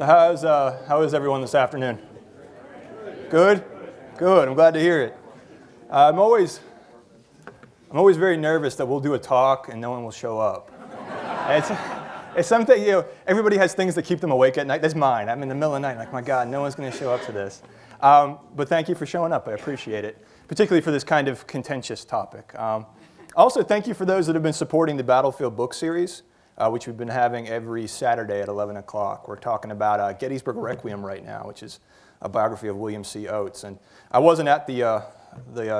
So how is everyone this afternoon? Good? Good. I'm glad to hear it. I'm always very nervous that we'll do a talk and no one will show up. It's something, everybody has things that keep them awake at night. That's mine. I'm in the middle of the night, like, my God, no one's going to show up to this. But thank you for showing up. I appreciate it, particularly for this kind of contentious topic. Also, thank you for those that have been supporting the Battlefield book series, which we've been having every Saturday at 11 o'clock. We're talking about Gettysburg Requiem right now, which is a biography of William C. Oates. And I wasn't at the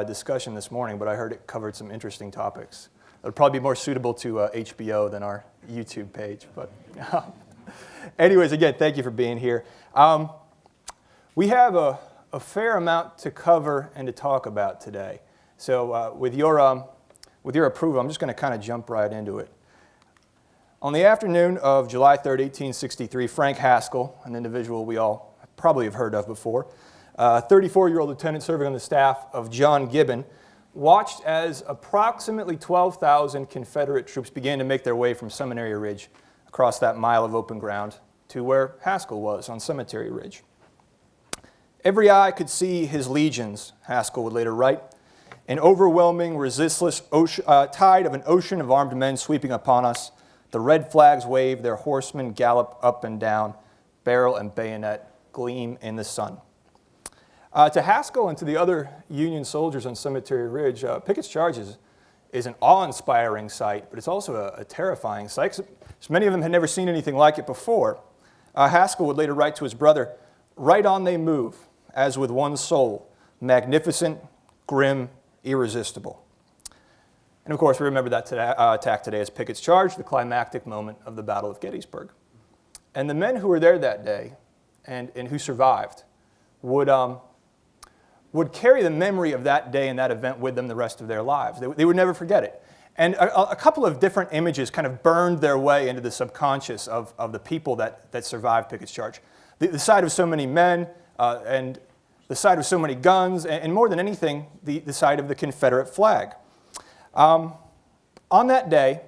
discussion this morning, but I heard it covered some interesting topics. It would probably be more suitable to HBO than our YouTube page. But anyways, again, thank you for being here. We have a fair amount to cover and to talk about today. So with your approval, I'm just going to kind of jump right into it. On the afternoon of July 3rd, 1863, Frank Haskell, an individual we all probably have heard of before, a 34-year-old lieutenant serving on the staff of John Gibbon, watched as approximately 12,000 Confederate troops began to make their way from Seminary Ridge across that mile of open ground to where Haskell was on Cemetery Ridge. Every eye could see his legions, Haskell would later write, an overwhelming, resistless tide of an ocean of armed men sweeping upon us. The red flags wave, their horsemen gallop up and down, barrel and bayonet gleam in the sun. To Haskell and to the other Union soldiers on Cemetery Ridge, Pickett's Charge is an awe-inspiring sight, but it's also a terrifying sight. So many of them had never seen anything like it before. Haskell would later write to his brother, "Right on they move, as with one soul, magnificent, grim, irresistible." And of course, we remember that attack today as Pickett's Charge, the climactic moment of the Battle of Gettysburg. And the men who were there that day and who survived would carry the memory of that day and that event with them the rest of their lives. They would never forget it. And a couple of different images kind of burned their way into the subconscious of the people that survived Pickett's Charge. The sight of so many men and the sight of so many guns, and more than anything, the sight of the Confederate flag. On that day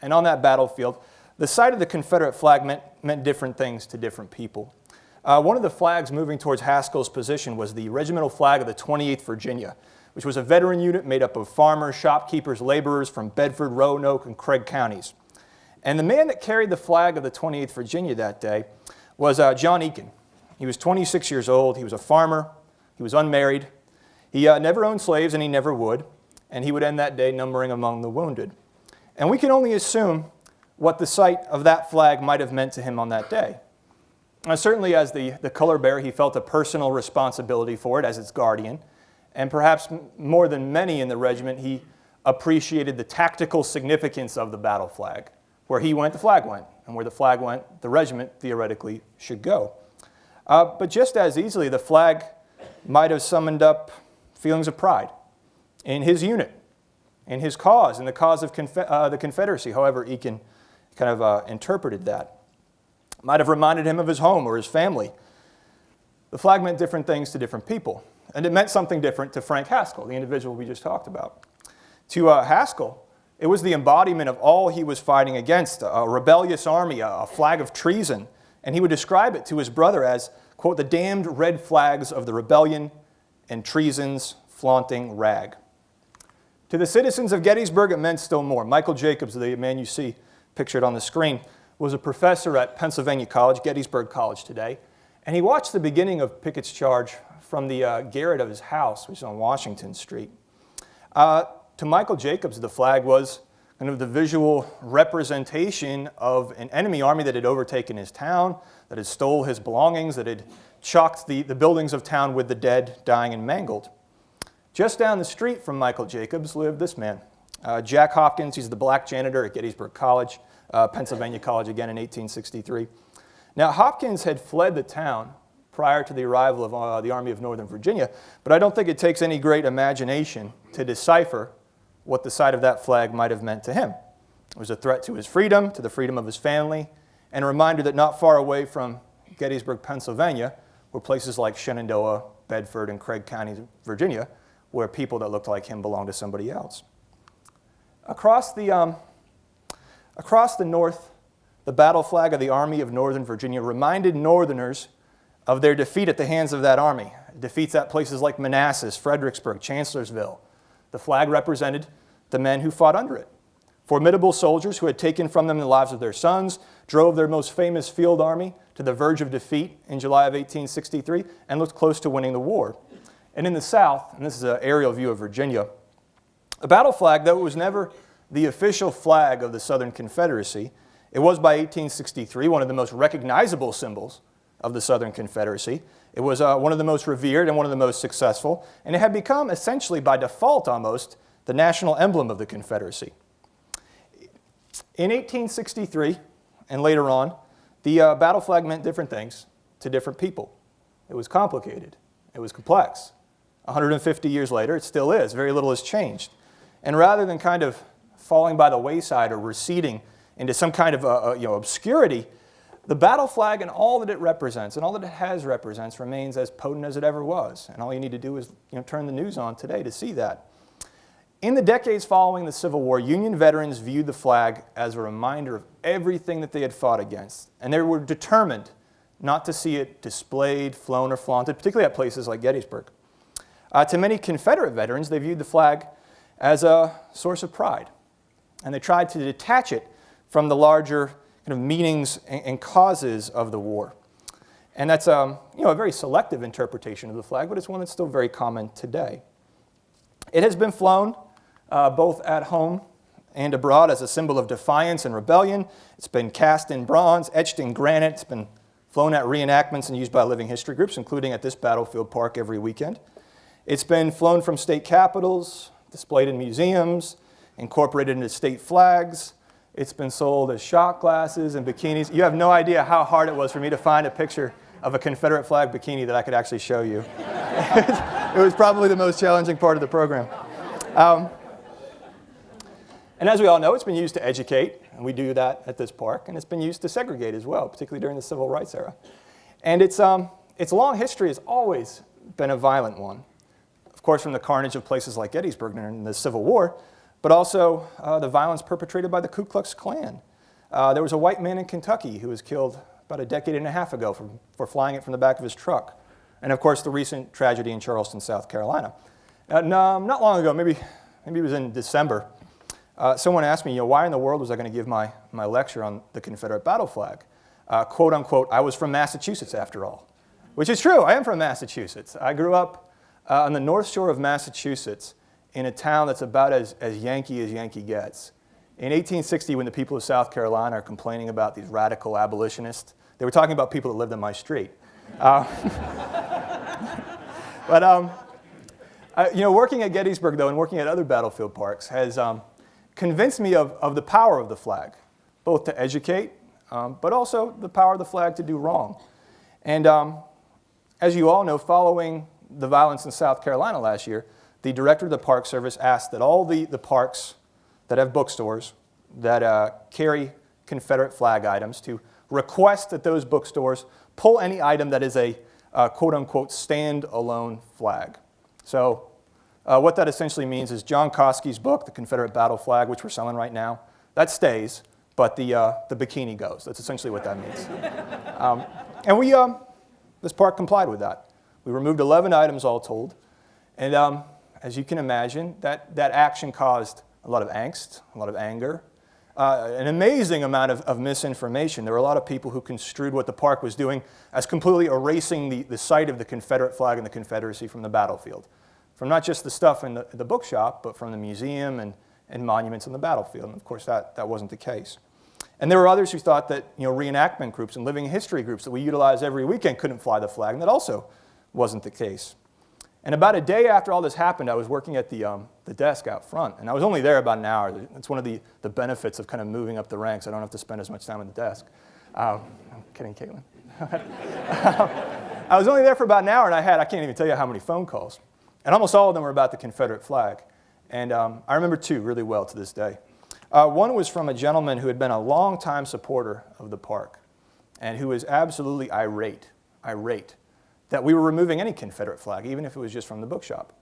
and on that battlefield, the sight of the Confederate flag meant different things to different people. One of the flags moving towards Haskell's position was the regimental flag of the 28th Virginia, which was a veteran unit made up of farmers, shopkeepers, laborers from Bedford, Roanoke, and Craig counties. And the man that carried the flag of the 28th Virginia that day was John Eagan. He was 26 years old. He was a farmer. He was unmarried. He never owned slaves, and he never would. And he would end that day numbering among the wounded. And we can only assume what the sight of that flag might have meant to him on that day. Certainly as the color bearer, he felt a personal responsibility for it as its guardian. And perhaps more than many in the regiment, he appreciated the tactical significance of the battle flag. Where he went, the flag went. And where the flag went, the regiment theoretically should go. But just as easily, the flag might have summoned up feelings of pride in his unit, in his cause, in the cause of the Confederacy, however Eagan kind of interpreted that. Might have reminded him of his home or his family. The flag meant different things to different people, and it meant something different to Frank Haskell, the individual we just talked about. To Haskell, it was the embodiment of all he was fighting against, a rebellious army, a flag of treason, and he would describe it to his brother as, quote, the damned red flags of the rebellion and treason's flaunting rag. To the citizens of Gettysburg, it meant still more. Michael Jacobs, the man you see pictured on the screen, was a professor at Pennsylvania College, Gettysburg College today, and he watched the beginning of Pickett's Charge from the garret of his house, which is on Washington Street. To Michael Jacobs, the flag was kind of the visual representation of an enemy army that had overtaken his town, that had stole his belongings, that had chalked the buildings of town with the dead, dying, and mangled. Just down the street from Michael Jacobs lived this man, Jack Hopkins. He's the black janitor at Gettysburg College, Pennsylvania College again in 1863. Now, Hopkins had fled the town prior to the arrival of the Army of Northern Virginia, but I don't think it takes any great imagination to decipher what the sight of that flag might have meant to him. It was a threat to his freedom, to the freedom of his family, and a reminder that not far away from Gettysburg, Pennsylvania, were places like Shenandoah, Bedford, and Craig counties, Virginia, where people that looked like him belonged to somebody else. Across the north the battle flag of the Army of Northern Virginia reminded Northerners of their defeat at the hands of that army. Defeats at places like Manassas, Fredericksburg, Chancellorsville. The flag represented the men who fought under it. Formidable soldiers who had taken from them the lives of their sons, drove their most famous field army to the verge of defeat in July of 1863, and looked close to winning the war. And in the South, and this is an aerial view of Virginia, a battle flag, though it was never the official flag of the Southern Confederacy, it was by 1863 one of the most recognizable symbols of the Southern Confederacy. It was one of the most revered and one of the most successful, and it had become essentially by default almost the national emblem of the Confederacy. In 1863 and later on, the battle flag meant different things to different people. It was complicated. It was complex. 150 years later, it still is. Very little has changed. And rather than kind of falling by the wayside or receding into some kind of obscurity, the battle flag and all that it represents and all that it has represents remains as potent as it ever was. And all you need to do is turn the news on today to see that. In the decades following the Civil War, Union veterans viewed the flag as a reminder of everything that they had fought against. And they were determined not to see it displayed, flown, or flaunted, particularly at places like Gettysburg. To many Confederate veterans, they viewed the flag as a source of pride. And they tried to detach it from the larger kind of meanings and causes of the war. And that's a very selective interpretation of the flag, but it's one that's still very common today. It has been flown both at home and abroad as a symbol of defiance and rebellion. It's been cast in bronze, etched in granite. It's been flown at reenactments and used by living history groups, including at this battlefield park every weekend. It's been flown from state capitals, displayed in museums, incorporated into state flags. It's been sold as shot glasses and bikinis. You have no idea how hard it was for me to find a picture of a Confederate flag bikini that I could actually show you. It was probably the most challenging part of the program. And as we all know, it's been used to educate, and we do that at this park, and it's been used to segregate as well, particularly during the Civil Rights era. And its long history has always been a violent one. Of course, from the carnage of places like Gettysburg during the Civil War, but also the violence perpetrated by the Ku Klux Klan. There was a white man in Kentucky who was killed about a decade and a half ago for flying it from the back of his truck. And of course, the recent tragedy in Charleston, South Carolina. Not long ago, maybe it was in December, someone asked me, why in the world was I going to give my lecture on the Confederate battle flag? Quote unquote, I was from Massachusetts after all. Which is true, I am from Massachusetts. I grew up on the North Shore of Massachusetts in a town that's about as Yankee gets. In 1860, when the people of South Carolina are complaining about these radical abolitionists, they were talking about people that lived on my street. Working at Gettysburg, though, and working at other battlefield parks has convinced me of the power of the flag, both to educate, but also the power of the flag to do wrong. And as you all know, following the violence in South Carolina last year, the director of the Park Service asked that all the parks that have bookstores that carry Confederate flag items to request that those bookstores pull any item that is a quote-unquote stand-alone flag. So what that essentially means is John Koski's book, The Confederate Battle Flag, which we're selling right now, that stays, but the bikini goes. That's essentially what that means. And this park complied with that. We removed 11 items all told. And as you can imagine, that action caused a lot of angst, a lot of anger, an amazing amount of misinformation. There were a lot of people who construed what the park was doing as completely erasing the site of the Confederate flag and the Confederacy from the battlefield. From not just the stuff in the bookshop, but from the museum and monuments on the battlefield. And of course, that wasn't the case. And there were others who thought that reenactment groups and living history groups that we utilize every weekend couldn't fly the flag, and that also wasn't the case. And about a day after all this happened, I was working at the desk out front, and I was only there about an hour. It's one of the benefits of kind of moving up the ranks. I don't have to spend as much time at the desk. I'm kidding, Caitlin. I was only there for about an hour, and I can't even tell you how many phone calls. And almost all of them were about the Confederate flag. And I remember two really well to this day. One was from a gentleman who had been a longtime supporter of the park and who was absolutely irate that we were removing any Confederate flag, even if it was just from the bookshop.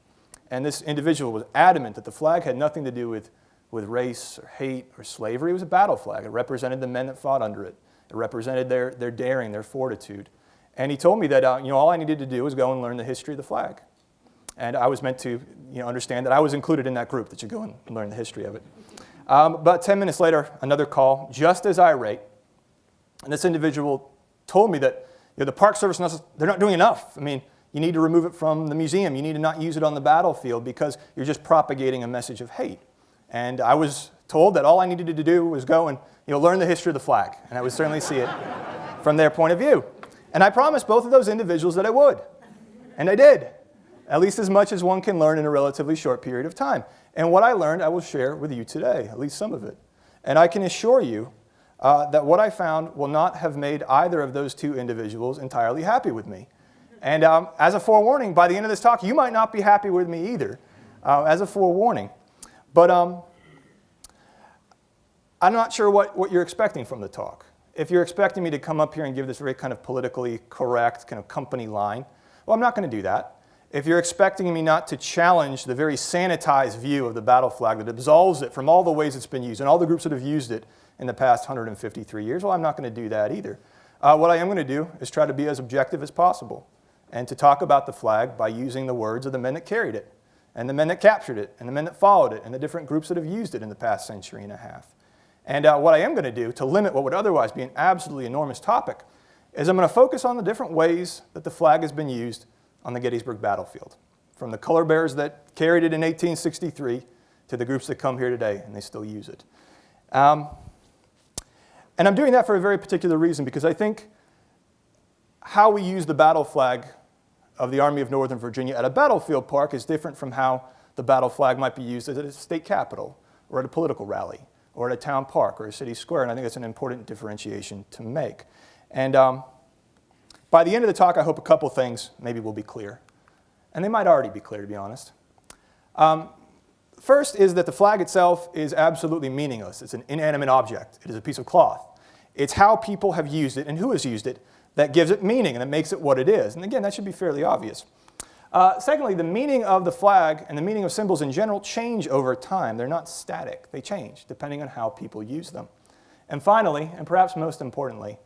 And this individual was adamant that the flag had nothing to do with with race or hate or slavery. It was a battle flag. It represented the men that fought under it. It represented their daring, their fortitude. And he told me that all I needed to do was go and learn the history of the flag. And I was meant to understand that I was included in that group that should go and learn the history of it. About 10 minutes later, another call, just as irate. And this individual told me that the Park Service, they're not doing enough. I mean, you need to remove it from the museum. You need to not use it on the battlefield because you're just propagating a message of hate. And I was told that all I needed to do was go and learn the history of the flag. And I would certainly see it from their point of view. And I promised both of those individuals that I would. And I did. At least as much as one can learn in a relatively short period of time. And what I learned, I will share with you today, at least some of it. And I can assure you that what I found will not have made either of those two individuals entirely happy with me. And as a forewarning, by the end of this talk, you might not be happy with me either, as a forewarning. But I'm not sure what you're expecting from the talk. If you're expecting me to come up here and give this very kind of politically correct kind of company line, well, I'm not going to do that. If you're expecting me not to challenge the very sanitized view of the battle flag that absolves it from all the ways it's been used and all the groups that have used it in the past 153 years, well, I'm not going to do that either. What I am going to do is try to be as objective as possible and to talk about the flag by using the words of the men that carried it and the men that captured it and the men that followed it and the different groups that have used it in the past century and a half. And what I am going to do to limit what would otherwise be an absolutely enormous topic is I'm going to focus on the different ways that the flag has been used on the Gettysburg battlefield, from the color bearers that carried it in 1863 to the groups that come here today and they still use it. And I'm doing that for a very particular reason because I think how we use the battle flag of the Army of Northern Virginia at a battlefield park is different from how the battle flag might be used at a state capitol or at a political rally or at a town park or a city square, and I think that's an important differentiation to make. And by the end of the talk, I hope a couple things maybe will be clear. And they might already be clear, to be honest. First is that the flag itself is absolutely meaningless. It's an inanimate object. It is a piece of cloth. It's how people have used it and who has used it that gives it meaning and that makes it what it is. And again, that should be fairly obvious. Secondly, the meaning of the flag and the meaning of symbols in general change over time. They're not static. They change depending on how people use them. And finally, and perhaps most importantly,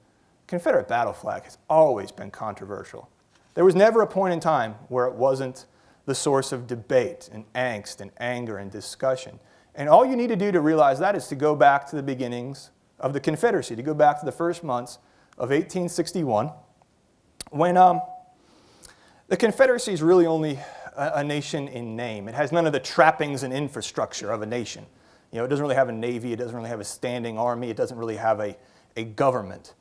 Confederate battle flag has always been controversial. There was never a point in time where it wasn't the source of debate and angst and anger and discussion. And all you need to do to realize that is to go back to the beginnings of the Confederacy, to go back to the first months of 1861, when the Confederacy is really only a nation in name. It has none of the trappings and infrastructure of a nation. It doesn't really have a navy, it doesn't really have a standing army, it doesn't really have a government.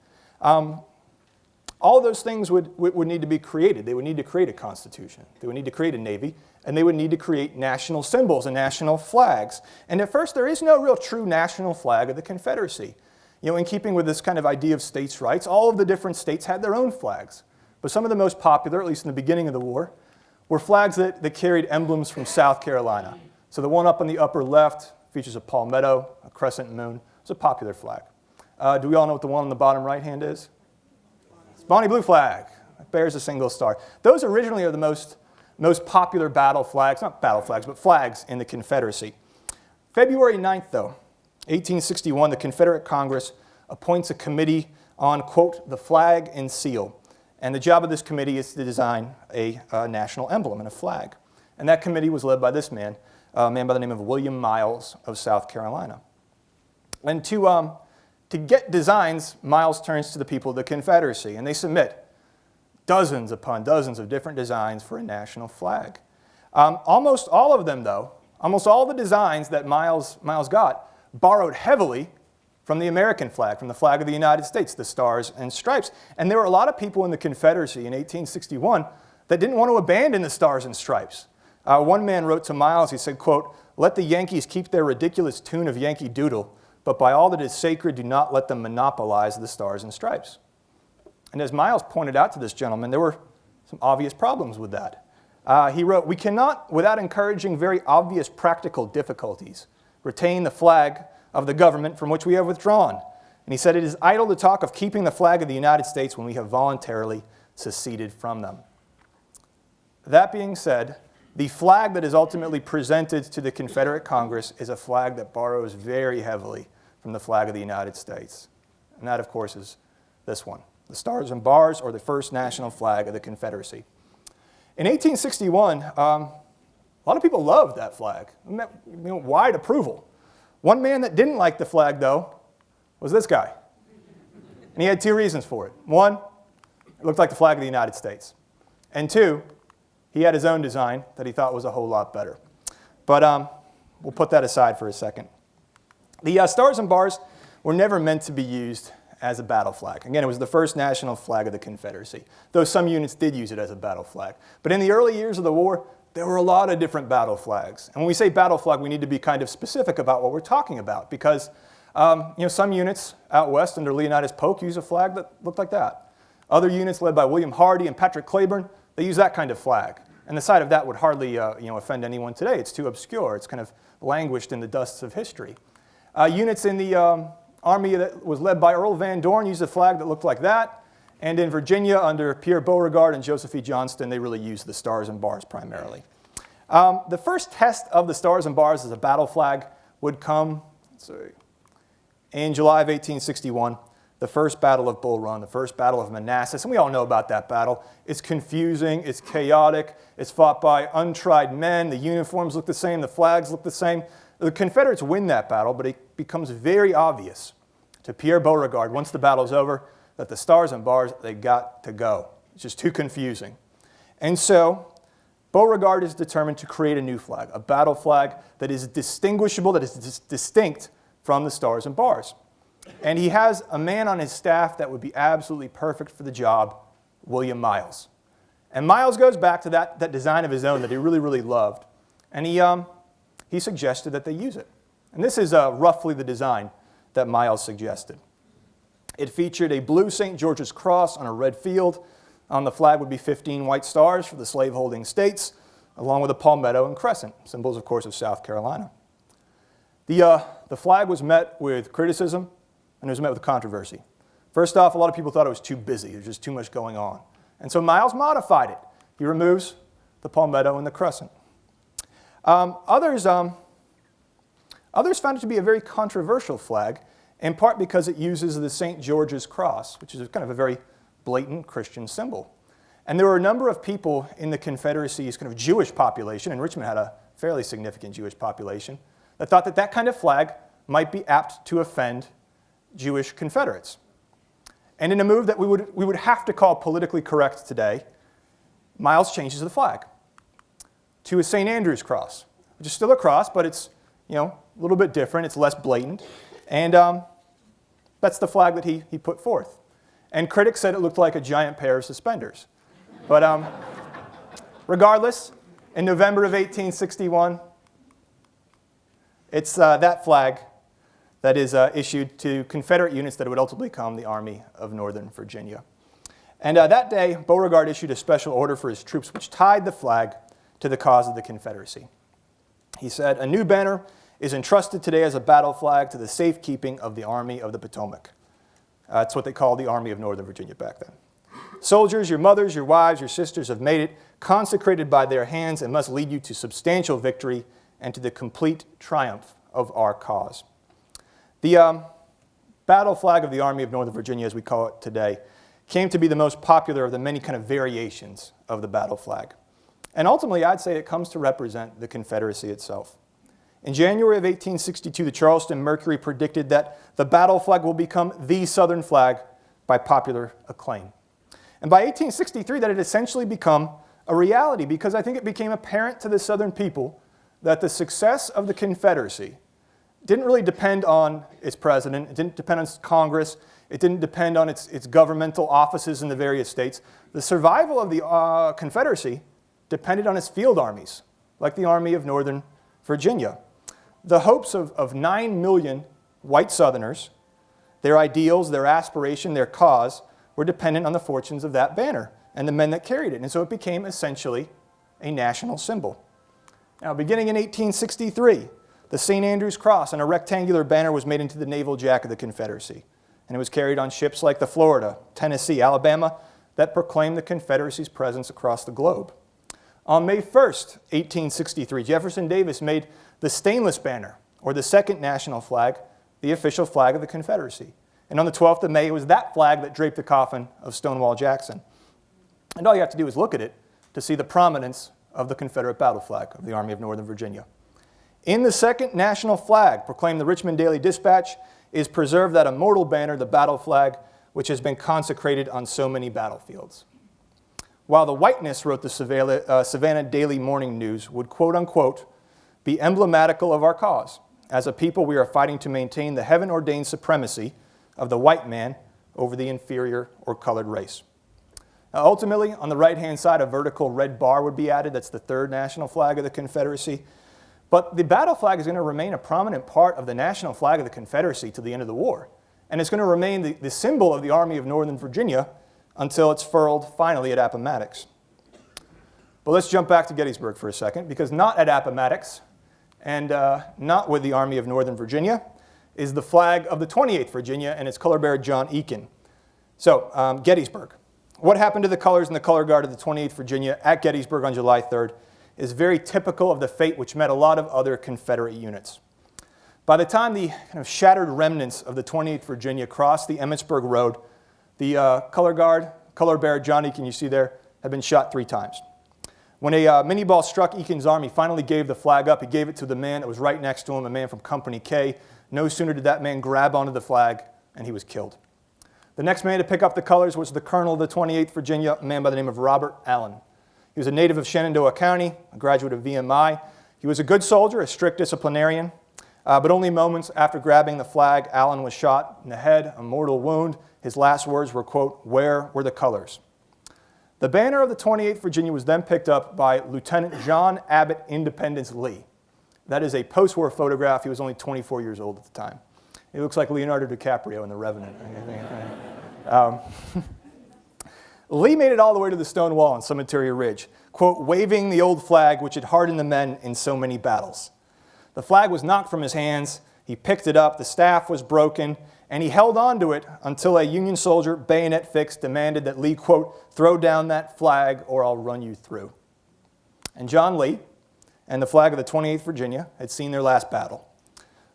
All of those things would need to be created. They would need to create a constitution. They would need to create a navy. And they would need to create national symbols and national flags. And at first, there is no real true national flag of the Confederacy. In keeping with this kind of idea of states' rights, all of the different states had their own flags. But some of the most popular, at least in the beginning of the war, were flags that carried emblems from South Carolina. So the one up on the upper left features a palmetto, a crescent moon. It's a popular flag. Do we all know what the one on the bottom right hand is? It's Bonnie Blue flag. It bears a single star. Those originally are the most popular battle flags, not battle flags, but flags in the Confederacy. February 9th, though, 1861, the Confederate Congress appoints a committee on, quote, the flag and seal. And the job of this committee is to design a national emblem and a flag. And that committee was led by this man, a man by the name of William Miles of South Carolina. And to get designs, Miles turns to the people of the Confederacy, and they submit dozens upon dozens of different designs for a national flag. Almost all of them, though, almost all the designs that Miles got borrowed heavily from the American flag, from the flag of the United States, the stars and stripes. And there were a lot of people in the Confederacy in 1861 that didn't want to abandon the stars and stripes. One man wrote to Miles, he said, quote, "Let the Yankees keep their ridiculous tune of Yankee Doodle, but by all that is sacred, do not let them monopolize the stars and stripes." And as Miles pointed out to this gentleman, there were some obvious problems with that. He wrote, "We cannot, without encouraging very obvious practical difficulties, retain the flag of the government from which we have withdrawn." And he said, "It is idle to talk of keeping the flag of the United States when we have voluntarily seceded from them." That being said, The flag that is ultimately presented to the Confederate Congress is a flag that borrows very heavily from the flag of the United States. And that, of course, is this one, the Stars and Bars, or the first national flag of the Confederacy. In 1861, a lot of people loved that flag. It met, wide approval. One man that didn't like the flag, though, was this guy. And he had two reasons for it. One, it looked like the flag of the United States. And two, he had his own design that he thought was a whole lot better. But we'll put that aside for a second. The Stars and Bars were never meant to be used as a battle flag. Again, it was the first national flag of the Confederacy, though some units did use it as a battle flag. But in the early years of the war, there were a lot of different battle flags. And when we say battle flag, we need to be kind of specific about what we're talking about, because some units out west under Leonidas Polk use a flag that looked like that. Other units led by William Hardy and Patrick Claiborne, they use that kind of flag. And the sight of that would hardly offend anyone today. It's too obscure. It's kind of languished in the dusts of history. Units in the Army that was led by Earl Van Dorn used a flag that looked like that. And in Virginia, under Pierre Beauregard and Joseph E. Johnston, they really used the Stars and Bars primarily. The first test of the Stars and Bars as a battle flag would come in July of 1861, the first Battle of Bull Run, the first Battle of Manassas. And we all know about that battle. It's confusing, it's chaotic, it's fought by untried men, the uniforms look the same, the flags look the same. The Confederates win that battle, but it becomes very obvious to Pierre Beauregard, once the battle's over, that the Stars and Bars, they got to go. It's just too confusing. And so Beauregard is determined to create a new flag, a battle flag that is distinguishable, that is distinct from the Stars and Bars. And he has a man on his staff that would be absolutely perfect for the job, William Miles. And Miles goes back to that design of his own that he really, really loved. And he suggested that they use it. And this is roughly the design that Miles suggested. It featured a blue St. George's cross on a red field. On the flag would be 15 white stars for the slaveholding states, along with a palmetto and crescent, symbols, of course, of South Carolina. The flag was met with criticism, and it was met with controversy. First off, a lot of people thought it was too busy. There's just too much going on. And so Miles modified it. He removes the palmetto and the crescent. Others found it to be a very controversial flag, in part because it uses the St. George's cross, which is kind of a very blatant Christian symbol. And there were a number of people in the Confederacy's kind of Jewish population, and Richmond had a fairly significant Jewish population, that thought that that kind of flag might be apt to offend Jewish Confederates. And in a move that we would have to call politically correct today, Miles changes the flag to a St. Andrew's cross, which is still a cross, but it's a little bit different. It's less blatant. And that's the flag that he put forth. And critics said it looked like a giant pair of suspenders. But regardless, in November of 1861, it's that flag that is issued to Confederate units that would ultimately become the Army of Northern Virginia. And that day, Beauregard issued a special order for his troops, which tied the flag to the cause of the Confederacy. He said, "A new banner is entrusted today as a battle flag to the safekeeping of the Army of the Potomac." That's what they called the Army of Northern Virginia back then. "Soldiers, your mothers, your wives, your sisters have made it, consecrated by their hands, and must lead you to substantial victory and to the complete triumph of our cause." The battle flag of the Army of Northern Virginia, as we call it today, came to be the most popular of the many kind of variations of the battle flag. And ultimately, I'd say it comes to represent the Confederacy itself. In January of 1862, the Charleston Mercury predicted that the battle flag will become the Southern flag by popular acclaim. And by 1863, that had essentially become a reality, because I think it became apparent to the Southern people that the success of the Confederacy didn't really depend on its president, it didn't depend on its Congress, it didn't depend on its governmental offices in the various states. The survival of the Confederacy depended on its field armies, like the Army of Northern Virginia. The hopes of 9 million white Southerners, their ideals, their aspiration, their cause, were dependent on the fortunes of that banner and the men that carried it. And so it became essentially a national symbol. Now, beginning in 1863, the St. Andrew's Cross and a rectangular banner was made into the naval jack of the Confederacy. And it was carried on ships like the Florida, Tennessee, Alabama, that proclaimed the Confederacy's presence across the globe. On May 1st, 1863, Jefferson Davis made the stainless banner, or the second national flag, the official flag of the Confederacy. And on the 12th of May, it was that flag that draped the coffin of Stonewall Jackson. And all you have to do is look at it to see the prominence of the Confederate battle flag of the Army of Northern Virginia. In the second national flag, proclaimed the Richmond Daily Dispatch, is preserved that immortal banner, the battle flag, which has been consecrated on so many battlefields. While the whiteness, wrote the Savannah Daily Morning News, would quote unquote be emblematical of our cause. As a people, we are fighting to maintain the heaven-ordained supremacy of the white man over the inferior or colored race. Now, ultimately, on the right-hand side, a vertical red bar would be added. That's the third national flag of the Confederacy. But the battle flag is going to remain a prominent part of the national flag of the Confederacy to the end of the war. And it's going to remain the symbol of the Army of Northern Virginia until it's furled finally at Appomattox. But let's jump back to Gettysburg for a second, because not at Appomattox and not with the Army of Northern Virginia is the flag of the 28th Virginia and its color bearer, John Eagan. So, Gettysburg. What happened to the colors and the color guard of the 28th Virginia at Gettysburg on July 3rd is very typical of the fate which met a lot of other Confederate units. By the time the kind of shattered remnants of the 28th Virginia crossed the Emmitsburg Road, the color guard, color bearer John Eagan, you see there, had been shot 3 times. When a mini ball struck Eagan's arm, he finally gave the flag up. He gave it to the man that was right next to him, a man from Company K. No sooner did that man grab onto the flag, and he was killed. The next man to pick up the colors was the colonel of the 28th Virginia, a man by the name of Robert Allen. He was a native of Shenandoah County, a graduate of VMI. He was a good soldier, a strict disciplinarian, but only moments after grabbing the flag, Allen was shot in the head, a mortal wound. His last words were, quote, "Where were the colors?" The banner of the 28th Virginia was then picked up by Lieutenant John Abbott Independence Lee. That is a post-war photograph. He was only 24 years old at the time. He looks like Leonardo DiCaprio in The Revenant. Lee made it all the way to the stone wall on Cemetery Ridge, quote, waving the old flag which had hardened the men in so many battles. The flag was knocked from his hands. He picked it up. The staff was broken, and he held on to it until a Union soldier, bayonet fixed, demanded that Lee, quote, throw down that flag or I'll run you through. And John Lee and the flag of the 28th Virginia had seen their last battle.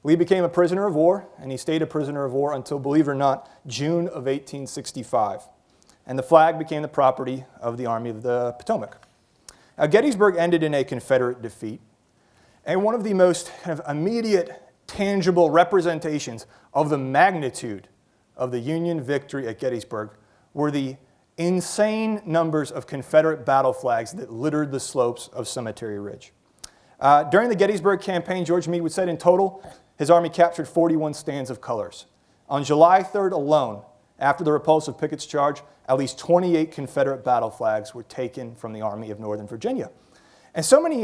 Lee became a prisoner of war, and he stayed a prisoner of war until, believe it or not, June of 1865. And the flag became the property of the Army of the Potomac. Now, Gettysburg ended in a Confederate defeat, and one of the most kind of immediate, tangible representations of the magnitude of the Union victory at Gettysburg were the insane numbers of Confederate battle flags that littered the slopes of Cemetery Ridge. During the Gettysburg campaign, George Meade would say in total, his army captured 41 stands of colors. On July 3rd alone, after the repulse of Pickett's charge, at least 28 Confederate battle flags were taken from the Army of Northern Virginia. And so many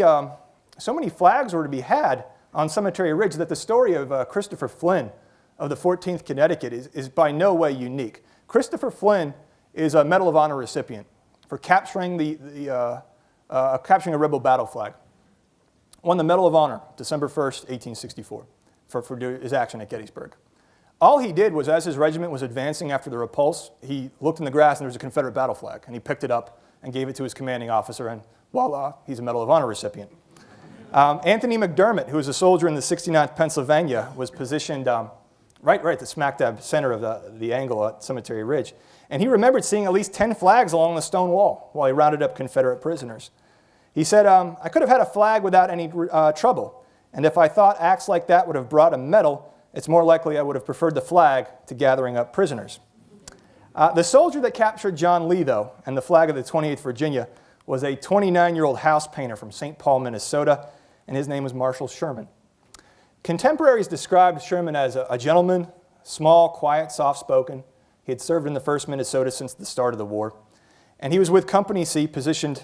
flags were to be had on Cemetery Ridge that the story of Christopher Flynn of the 14th Connecticut is by no way unique. Christopher Flynn is a Medal of Honor recipient for capturing capturing a rebel battle flag. Won the Medal of Honor December 1st, 1864, for his action at Gettysburg. All he did was, as his regiment was advancing after the repulse, he looked in the grass and there was a Confederate battle flag, and he picked it up and gave it to his commanding officer, and voila, he's a Medal of Honor recipient. Anthony McDermott, who was a soldier in the 69th Pennsylvania, was positioned right at the smack dab center of the angle at Cemetery Ridge, and he remembered seeing at least 10 flags along the stone wall while he rounded up Confederate prisoners. He said, I could have had a flag without any trouble, and if I thought acts like that would have brought a medal, it's more likely I would have preferred the flag to gathering up prisoners. The soldier that captured John Lee, though, and the flag of the 28th Virginia, was a 29-year-old house painter from St. Paul, Minnesota, and his name was Marshall Sherman. Contemporaries described Sherman as a gentleman, small, quiet, soft-spoken. He had served in the 1st Minnesota since the start of the war, and he was with Company C, positioned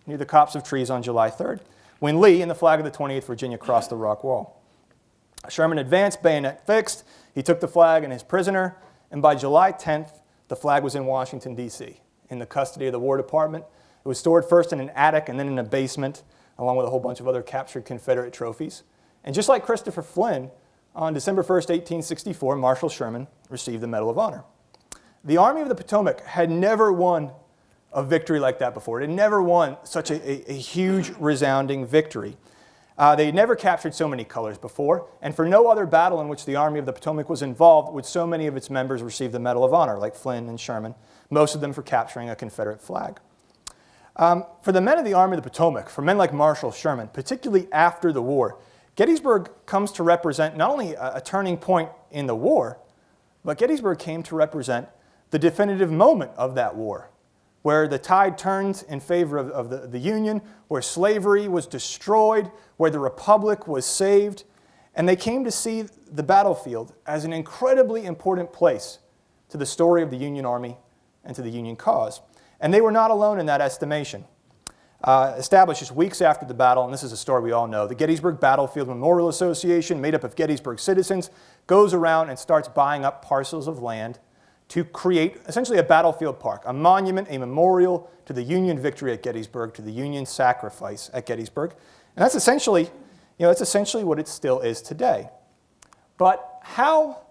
near the copse of trees on July 3rd, when Lee and the flag of the 28th Virginia crossed the rock wall. Sherman advanced, bayonet fixed. He took the flag and his prisoner, and by July 10th, the flag was in Washington, D.C., in the custody of the War Department. It was stored first in an attic and then in a basement, along with a whole bunch of other captured Confederate trophies. And just like Christopher Flynn, on December 1st, 1864, Marshall Sherman received the Medal of Honor. The Army of the Potomac had never won a victory like that before. It had never won such a huge, resounding victory. They had never captured so many colors before, and for no other battle in which the Army of the Potomac was involved would so many of its members receive the Medal of Honor, like Flynn and Sherman, most of them for capturing a Confederate flag. For the men of the Army of the Potomac, for men like Marshal Sherman, particularly after the war, Gettysburg comes to represent not only a turning point in the war, but Gettysburg came to represent the definitive moment of that war, where the tide turned in favor of the Union, where slavery was destroyed, where the Republic was saved, and they came to see the battlefield as an incredibly important place to the story of the Union Army and to the Union cause. And they were not alone in that estimation. Established just weeks after the battle, and this is a story we all know, the Gettysburg Battlefield Memorial Association, made up of Gettysburg citizens, goes around and starts buying up parcels of land to create essentially a battlefield park, a monument, a memorial to the Union victory at Gettysburg, to the Union sacrifice at Gettysburg. And that's essentially what it still is today. But how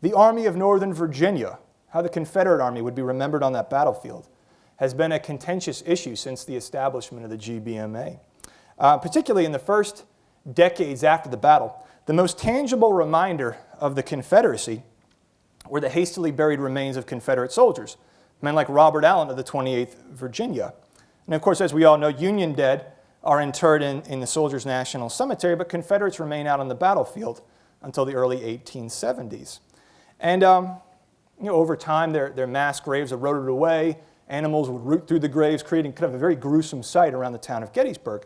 the Army of Northern Virginia, how the Confederate Army would be remembered on that battlefield, has been a contentious issue since the establishment of the GBMA. Particularly in the first decades after the battle, the most tangible reminder of the Confederacy were the hastily buried remains of Confederate soldiers, men like Robert Allen of the 28th Virginia. And of course, as we all know, Union dead are interred in the Soldiers' National Cemetery, but Confederates remain out on the battlefield until the early 1870s. And over time, their mass graves eroded away. Animals would root through the graves, creating kind of a very gruesome sight around the town of Gettysburg.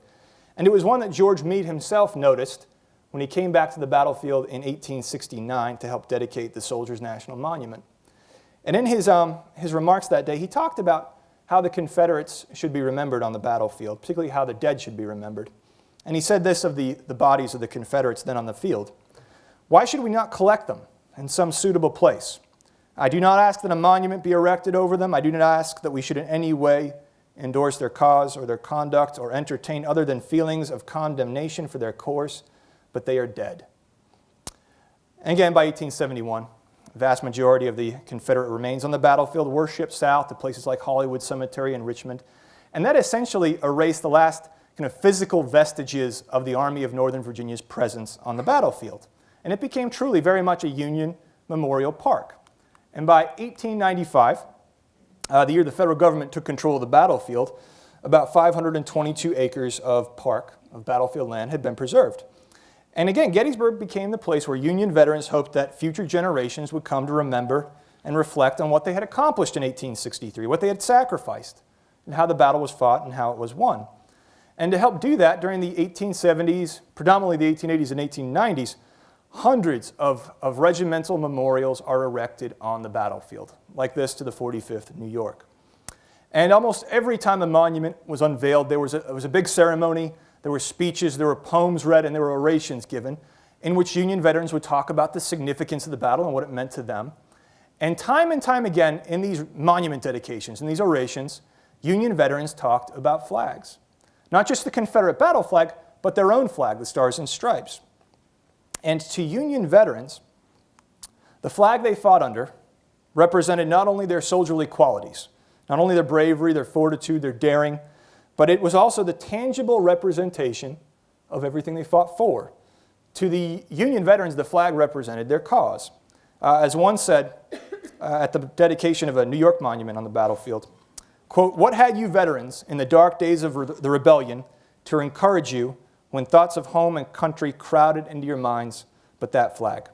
And it was one that George Meade himself noticed when he came back to the battlefield in 1869 to help dedicate the Soldiers' National Monument. And in his remarks that day, he talked about how the Confederates should be remembered on the battlefield, particularly how the dead should be remembered. And he said this of the bodies of the Confederates then on the field: "Why should we not collect them in some suitable place? I do not ask that a monument be erected over them. I do not ask that we should in any way endorse their cause or their conduct or entertain other than feelings of condemnation for their course, but they are dead." And again, by 1871, the vast majority of the Confederate remains on the battlefield were shipped south to places like Hollywood Cemetery and Richmond. And that essentially erased the last kind of physical vestiges of the Army of Northern Virginia's presence on the battlefield. And it became truly very much a Union memorial park. And by 1895, the year the federal government took control of the battlefield, about 522 acres of park, of battlefield land, had been preserved. And again, Gettysburg became the place where Union veterans hoped that future generations would come to remember and reflect on what they had accomplished in 1863, what they had sacrificed, and how the battle was fought and how it was won. And to help do that, during the 1870s, predominantly the 1880s and 1890s, hundreds of regimental memorials are erected on the battlefield, like this to the 45th New York. And almost every time a monument was unveiled, there was a big ceremony, there were speeches, there were poems read, and there were orations given, in which Union veterans would talk about the significance of the battle and what it meant to them. And time again, in these monument dedications, in these orations, Union veterans talked about flags. Not just the Confederate battle flag, but their own flag, the Stars and Stripes. And to Union veterans, the flag they fought under represented not only their soldierly qualities, not only their bravery, their fortitude, their daring, but it was also the tangible representation of everything they fought for. To the Union veterans, the flag represented their cause. As one said at the dedication of a New York monument on the battlefield, quote, "What had you veterans in the dark days of the rebellion to encourage you when thoughts of home and country crowded into your minds but that flag?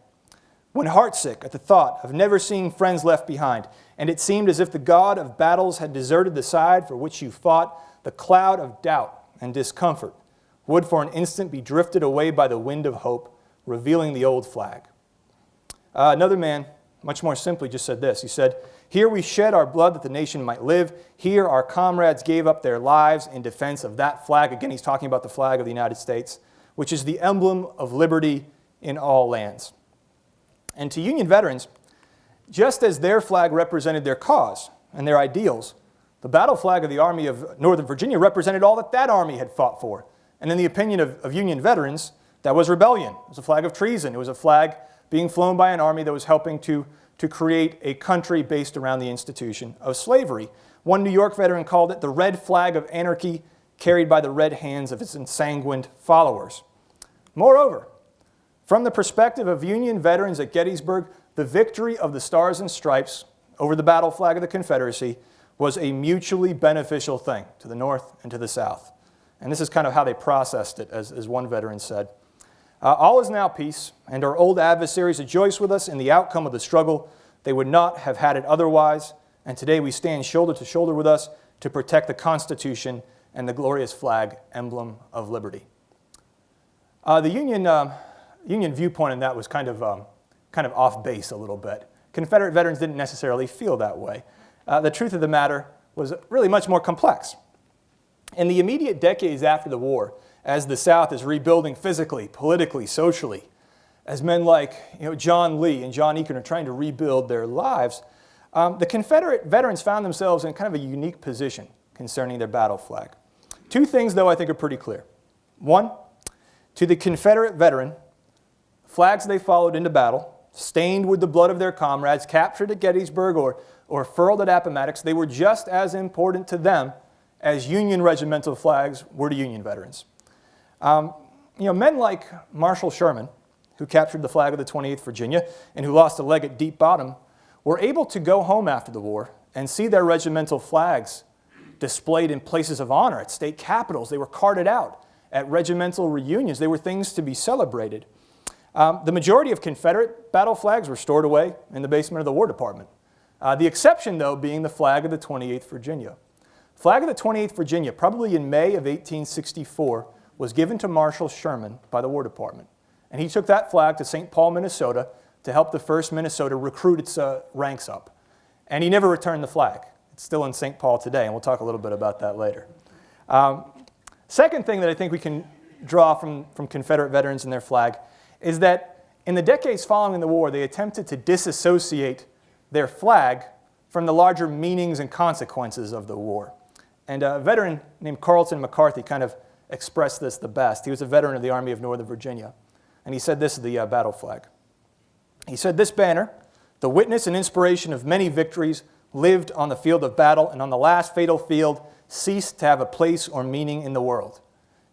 When heartsick at the thought of never seeing friends left behind, and it seemed as if the God of battles had deserted the side for which you fought, the cloud of doubt and discomfort would for an instant be drifted away by the wind of hope, revealing the old flag." Another man, much more simply, just said this. He said, "Here we shed our blood that the nation might live. Here our comrades gave up their lives in defense of that flag." Again, he's talking about the flag of the United States, which is the emblem of liberty in all lands. And to Union veterans, just as their flag represented their cause and their ideals, the battle flag of the Army of Northern Virginia represented all that that army had fought for. And in the opinion of Union veterans, that was rebellion. It was a flag of treason. It was a flag being flown by an army that was helping to to create a country based around the institution of slavery. One New York veteran called it the red flag of anarchy carried by the red hands of its ensanguined followers. Moreover, from the perspective of Union veterans at Gettysburg, the victory of the Stars and Stripes over the battle flag of the Confederacy was a mutually beneficial thing to the North and to the South. And this is kind of how they processed it, as one veteran said. All is now peace, and our old adversaries rejoice with us in the outcome of the struggle. They would not have had it otherwise, and today we stand shoulder to shoulder with us to protect the Constitution and the glorious flag, emblem of liberty. The Union viewpoint in that was kind of off base a little bit. Confederate veterans didn't necessarily feel that way. The truth of the matter was really much more complex. In the immediate decades after the war, as the South is rebuilding physically, politically, socially, as men like John Lee and John Eagan are trying to rebuild their lives, the Confederate veterans found themselves in kind of a unique position concerning their battle flag. Two things, though, I think are pretty clear. One, to the Confederate veteran, flags they followed into battle, stained with the blood of their comrades, captured at Gettysburg or furled at Appomattox, they were just as important to them as Union regimental flags were to Union veterans. Men like Marshal Sherman, who captured the flag of the 28th Virginia and who lost a leg at Deep Bottom, were able to go home after the war and see their regimental flags displayed in places of honor at state capitals. They were carted out at regimental reunions. They were things to be celebrated. The majority of Confederate battle flags were stored away in the basement of the War Department. The exception, though, being the flag of the 28th Virginia. The flag of the 28th Virginia, probably in May of 1864, was given to Marshal Sherman by the War Department. And he took that flag to St. Paul, Minnesota, to help the 1st Minnesota recruit its ranks up. And he never returned the flag. It's still in St. Paul today, and we'll talk a little bit about that later. Second thing that I think we can draw from Confederate veterans and their flag is that in the decades following the war, they attempted to disassociate their flag from the larger meanings and consequences of the war. And a veteran named Carlton McCarthy kind of expressed this the best. He was a veteran of the Army of Northern Virginia. And he said this of the battle flag. He said, "This banner, the witness and inspiration of many victories, lived on the field of battle, and on the last fatal field ceased to have a place or meaning in the world.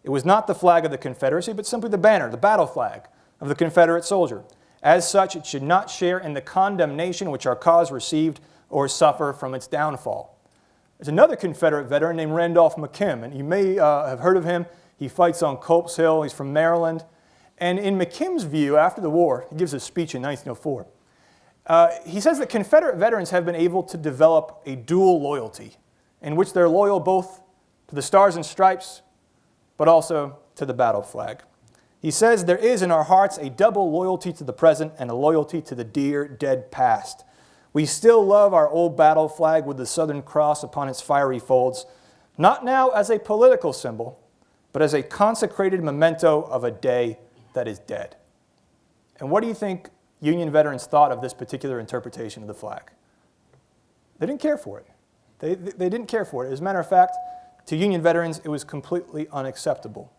It was not the flag of the Confederacy, but simply the banner, the battle flag of the Confederate soldier. As such, it should not share in the condemnation which our cause received or suffer from its downfall." There's another Confederate veteran named Randolph McKim, and you may have heard of him. He fights on Culp's Hill. He's from Maryland. And in McKim's view, after the war, he gives a speech in 1904. He says that Confederate veterans have been able to develop a dual loyalty in which they're loyal both to the Stars and Stripes, but also to the battle flag. He says, "There is in our hearts a double loyalty to the present and a loyalty to the dear, dead past. We still love our old battle flag with the Southern Cross upon its fiery folds, not now as a political symbol, but as a consecrated memento of a day that is dead." And what do you think Union veterans thought of this particular interpretation of the flag? They didn't care for it. They didn't care for it. As a matter of fact, to Union veterans, it was completely unacceptable.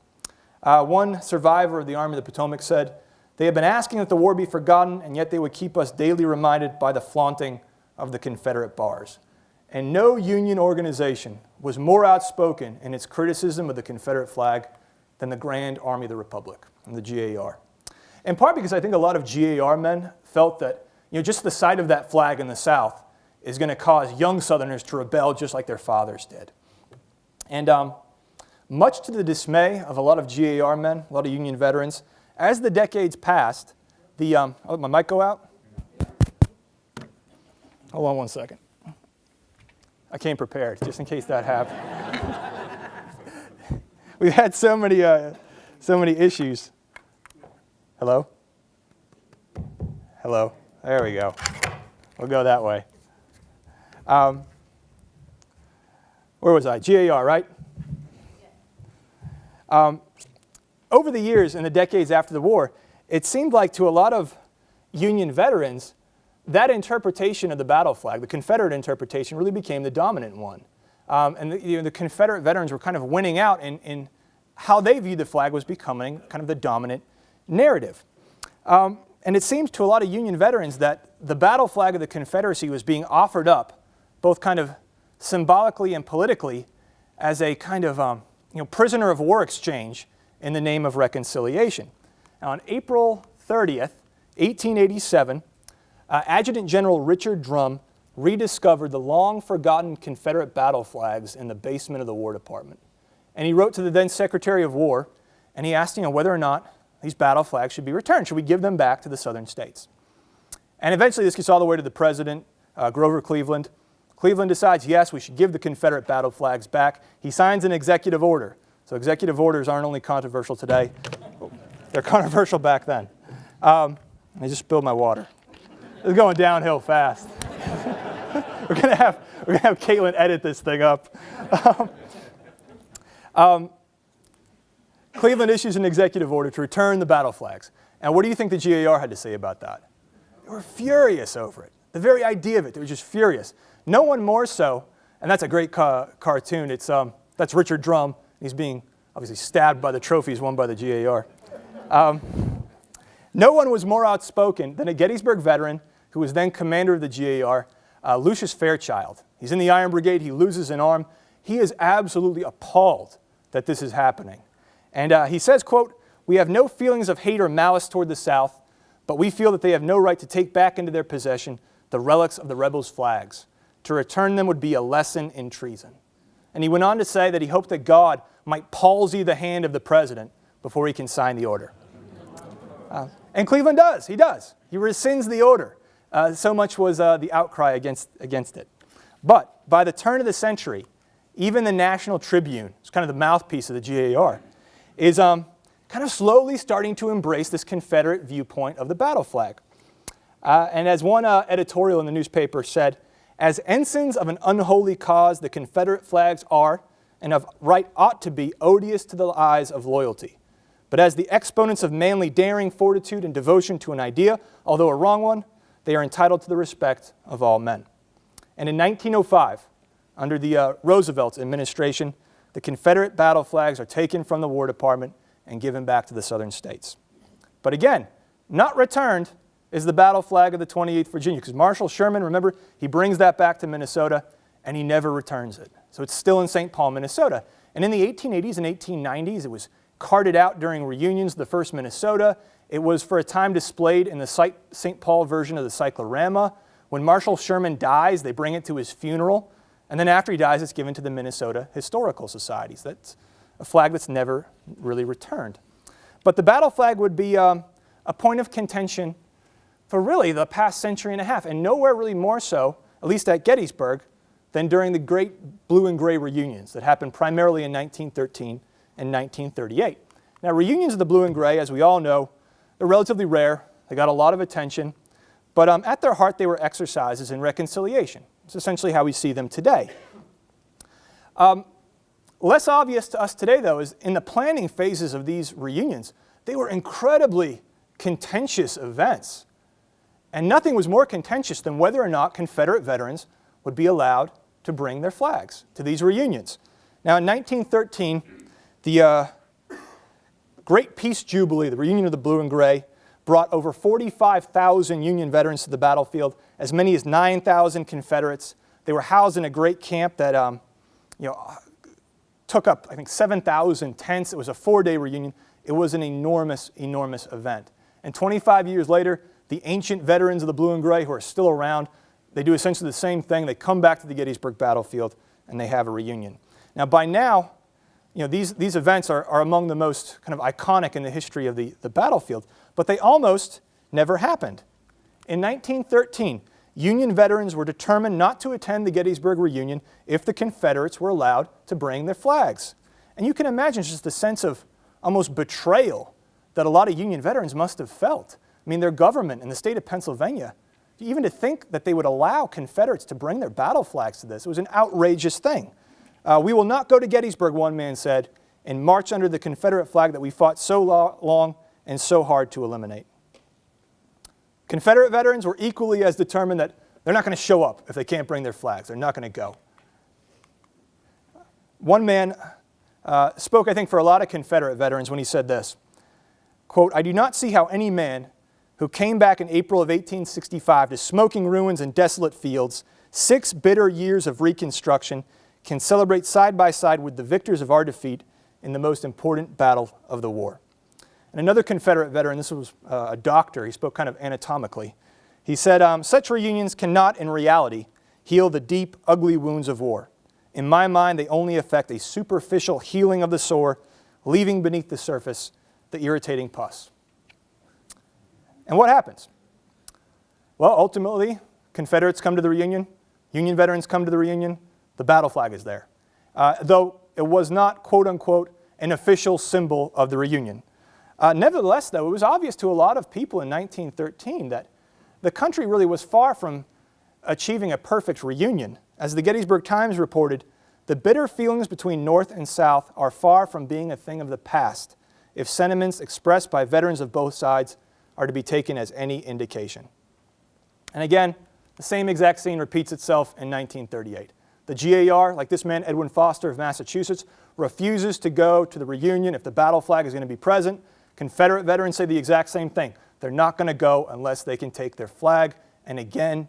One survivor of the Army of the Potomac said, "They have been asking that the war be forgotten, and yet they would keep us daily reminded by the flaunting of the Confederate bars." And no Union organization was more outspoken in its criticism of the Confederate flag than the Grand Army of the Republic, and the GAR. In part because I think a lot of GAR men felt that just the sight of that flag in the South is going to cause young Southerners to rebel just like their fathers did. And much to the dismay of a lot of GAR men, a lot of Union veterans, as the decades passed, oh, my mic go out? Hold on one second. I came prepared, just in case that happened. We've had so many issues. Hello? Hello? There we go. We'll go that way. Where was I? GAR, right? Over the years, in the decades after the war, it seemed like to a lot of Union veterans, that interpretation of the battle flag, the Confederate interpretation, really became the dominant one. And the Confederate veterans were kind of winning out in how they viewed the flag was becoming kind of the dominant narrative. And And it seems to a lot of Union veterans that the battle flag of the Confederacy was being offered up, both kind of symbolically and politically, as a kind of prisoner of war exchange in the name of reconciliation. Now, on April 30th, 1887, Adjutant General Richard Drum rediscovered the long-forgotten Confederate battle flags in the basement of the War Department. And he wrote to the then Secretary of War, and he asked whether or not these battle flags should be returned. Should we give them back to the southern states? And eventually this gets all the way to the President, Grover Cleveland. Cleveland decides, yes, we should give the Confederate battle flags back. He signs an executive order. So executive orders aren't only controversial today, they're controversial back then. I just spilled my water. It's going downhill fast. We're gonna have Caitlin edit this thing up. Cleveland issues an executive order to return the battle flags. And what do you think the GAR had to say about that? They were furious over it. The very idea of it, they were just furious. No one more so, and that's a great cartoon. That's Richard Drum. He's being obviously stabbed by the trophies won by the GAR. No one was more outspoken than a Gettysburg veteran who was then commander of the GAR, Lucius Fairchild. He's in the Iron Brigade. He loses an arm. He is absolutely appalled that this is happening. And he says, quote, "We have no feelings of hate or malice toward the South, but we feel that they have no right to take back into their possession the relics of the rebels' flags. To return them would be a lesson in treason." And he went on to say that he hoped that God might palsy the hand of the president before he can sign the order. And Cleveland does. He does. He rescinds the order. So much was the outcry against it. But by the turn of the century, even the National Tribune, it's kind of the mouthpiece of the GAR, is kind of slowly starting to embrace this Confederate viewpoint of the battle flag. And as one editorial in the newspaper said, "As ensigns of an unholy cause, the Confederate flags are, and of right ought to be, odious to the eyes of loyalty. But as the exponents of manly daring, fortitude, and devotion to an idea, although a wrong one, they are entitled to the respect of all men." And in 1905, under the Roosevelt administration, the Confederate battle flags are taken from the War Department and given back to the southern states. But again, not returned is the battle flag of the 28th Virginia, because Marshal Sherman, remember, he brings that back to Minnesota, and he never returns it. So it's still in St. Paul, Minnesota. And in the 1880s and 1890s, it was carted out during reunions of the 1st Minnesota. It was for a time displayed in the St. Paul version of the cyclorama. When Marshal Sherman dies, they bring it to his funeral. And then after he dies, it's given to the Minnesota Historical Societies. That's a flag that's never really returned. But the battle flag would be a point of contention for really the past century and a half, and nowhere really more so, at least at Gettysburg, than during the great blue and gray reunions that happened primarily in 1913 and 1938. Now, reunions of the blue and gray, as we all know, they're relatively rare. They got a lot of attention. But at their heart, they were exercises in reconciliation. It's essentially how we see them today. Less obvious to us today, though, is in the planning phases of these reunions, they were incredibly contentious events. And nothing was more contentious than whether or not Confederate veterans would be allowed to bring their flags to these reunions. Now, in 1913, the Great Peace Jubilee, the reunion of the blue and gray, brought over 45,000 Union veterans to the battlefield, as many as 9,000 Confederates. They were housed in a great camp that took up, I think, 7,000 tents. It was a 4-day reunion. It was an enormous, enormous event. And 25 years later, the ancient veterans of the blue and gray who are still around, they do essentially the same thing. They come back to the Gettysburg battlefield and they have a reunion. Now, by now, these events are among the most kind of iconic in the history of the battlefield, but they almost never happened. In 1913, Union veterans were determined not to attend the Gettysburg reunion if the Confederates were allowed to bring their flags. And you can imagine just the sense of almost betrayal that a lot of Union veterans must have felt. I mean, their government in the state of Pennsylvania, even to think that they would allow Confederates to bring their battle flags to this, it was an outrageous thing. "We will not go to Gettysburg," one man said, "and march under the Confederate flag that we fought so long and so hard to eliminate." Confederate veterans were equally as determined that they're not going to show up if they can't bring their flags. They're not going to go. One man spoke, I think, for a lot of Confederate veterans when he said this, quote, "I do not see how any man who came back in April of 1865 to smoking ruins and desolate fields, 6 bitter years of reconstruction, can celebrate side by side with the victors of our defeat in the most important battle of the war. And another Confederate veteran, this was a doctor, he spoke kind of anatomically. He said, such reunions cannot in reality heal the deep, ugly wounds of war. In my mind, they only effect a superficial healing of the sore, leaving beneath the surface the irritating pus. And what happens? Well, ultimately, Confederates come to the reunion, Union veterans come to the reunion, the battle flag is there. Though it was not, quote unquote, an official symbol of the reunion. Nevertheless, though, it was obvious to a lot of people in 1913 that the country really was far from achieving a perfect reunion. As the Gettysburg Times reported, the bitter feelings between North and South are far from being a thing of the past, if sentiments expressed by veterans of both sides are to be taken as any indication. And again, the same exact scene repeats itself in 1938. The GAR, like this man, Edwin Foster of Massachusetts, refuses to go to the reunion if the battle flag is going to be present. Confederate veterans say the exact same thing. They're not going to go unless they can take their flag. And again,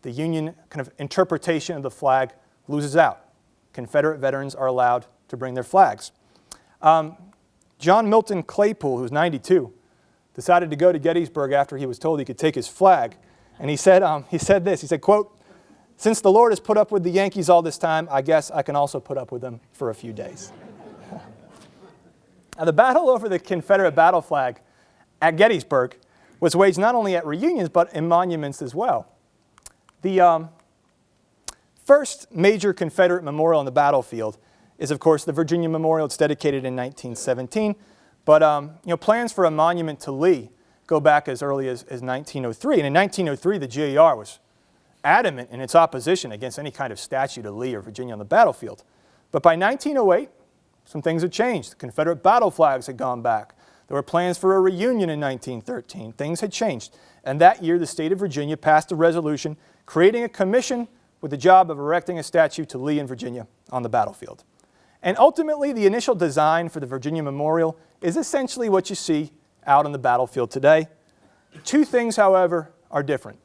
the Union kind of interpretation of the flag loses out. Confederate veterans are allowed to bring their flags. John Milton Claypool, who's 92, decided to go to Gettysburg after he was told he could take his flag. And he said this, he said, quote, "Since the Lord has put up with the Yankees all this time, I guess I can also put up with them for a few days." Now, the battle over the Confederate battle flag at Gettysburg was waged not only at reunions, but in monuments as well. The first major Confederate memorial on the battlefield is, of course, the Virginia Memorial. It's dedicated in 1917. But plans for a monument to Lee go back as early as 1903. And in 1903, the GAR was adamant in its opposition against any kind of statue to Lee or Virginia on the battlefield. But by 1908, some things had changed. The Confederate battle flags had gone back. There were plans for a reunion in 1913. Things had changed. And that year, the state of Virginia passed a resolution creating a commission with the job of erecting a statue to Lee in Virginia on the battlefield. And ultimately, the initial design for the Virginia Memorial is essentially what you see out on the battlefield today. Two things, however, are different.